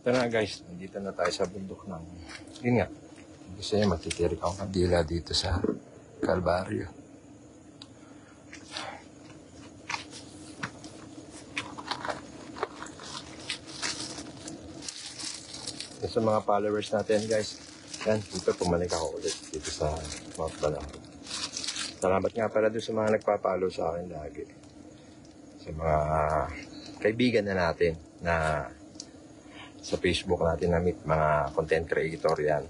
Ito na guys, nandito na tayo sa bundok ng, yun nga, kasi matitirik akong kandila dito sa Calvario. Yung sa mga followers natin guys, yan, dito pumalik ako ulit dito sa Mount Banahaw. Salamat nga pala doon sa mga nagpa-follow sa akin lagi. Sa mga kaibigan na natin na sa Facebook natin na meet mga content creator yan.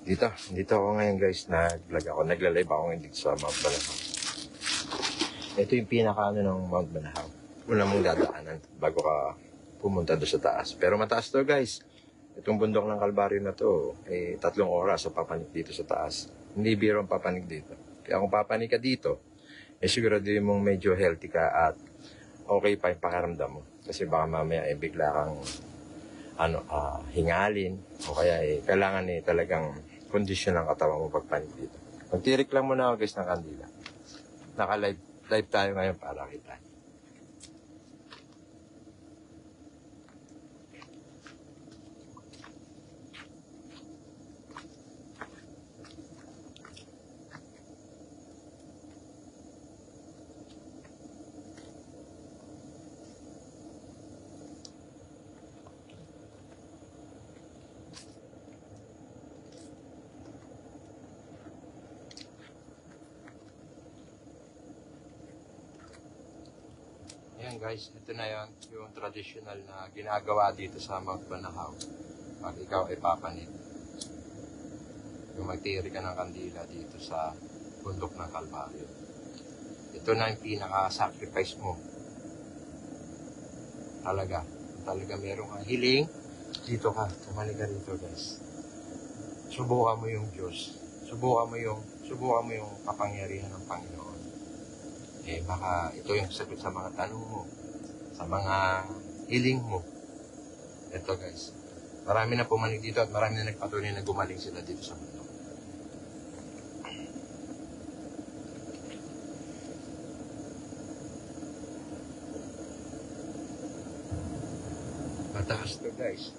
Dito ako ngayon guys, nag-vlog ako, nagla-live ako ngayon dito sa Mount Banahaw. Ito yung pinaka ng Mount Banahaw. Una mong dadaanan bago ka pumunta doon sa taas. Pero mataas to guys. Itong bundok ng Calvario na to, 3 oras sa papanik dito sa taas. Hindi biro ang papanik dito. Kaya kung papanik ka dito, siguraduhin mong medyo healthy ka at okay pa yung pakiramdam mo. Kasi baka mamaya bigla kang hingalin o kaya kailangan talagang kondisyon ng katawan mo pagpanik dito. Magtirik lang muna ako guys ng kandila. Naka-live tayo ngayon para kita. Ayan guys, ito na yung traditional na ginagawa dito sa Mount Banahaw. Pag ikaw ay papanit. Yung magtiri ka ng kandila dito sa bundok ng Calvario. Ito na yung pinaka-sacrifice mo. Talaga merong kang hiling, dito ka, tumali ka dito guys. Subukan mo yung Diyos. Subukan mo yung kapangyarihan ng Panginoon. Baka ito yung sagot sa mga tanong mo, sa mga hiling mo. Ito guys, marami na pumanig dito at marami na nagpatuloy na gumaling sila dito sa mundo. Mataas to guys.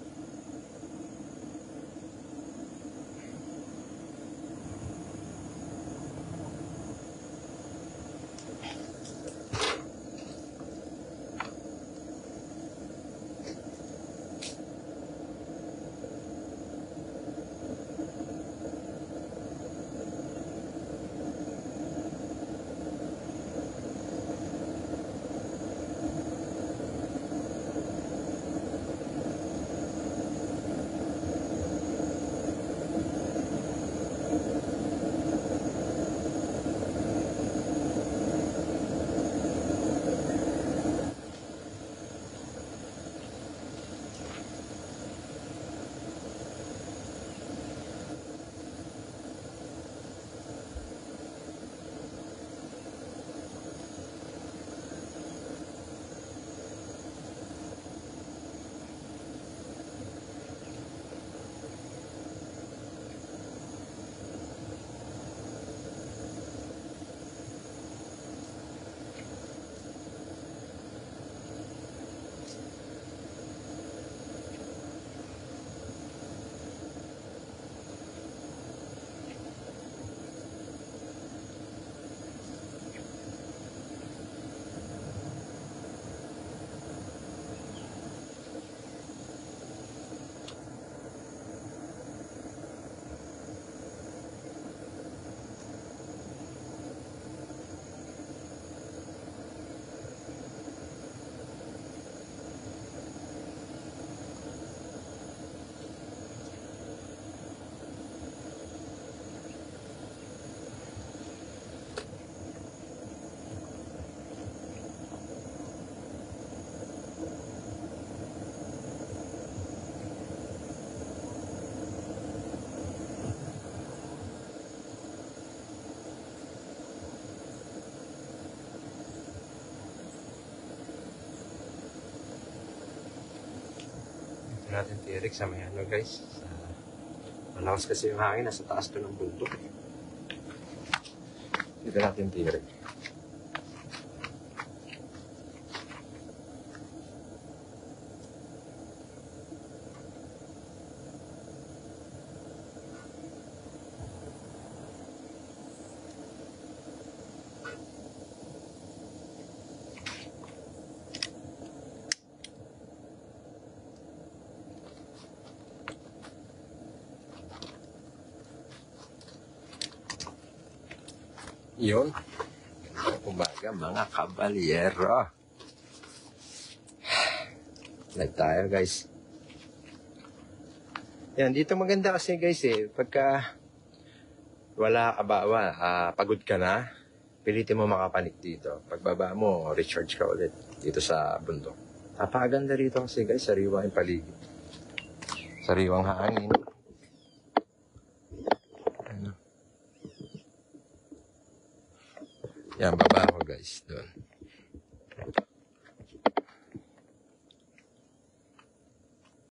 Natin tirik sa may guys. Malakas kasi yung hangin, nasa taas to ng bundok. Dito natin tirik. Yun. Umaga mga kabalyero. Live tayo guys. Yan, dito maganda kasi guys pagka wala ka ba, pagod ka na, pilitin mo makapanik dito. Pagbaba mo, recharge ka ulit dito sa bundok. Napakaganda rito kasi guys, sariwa yung paligid. Sariwang hangin. Ano? Yan, baba ko guys, doon.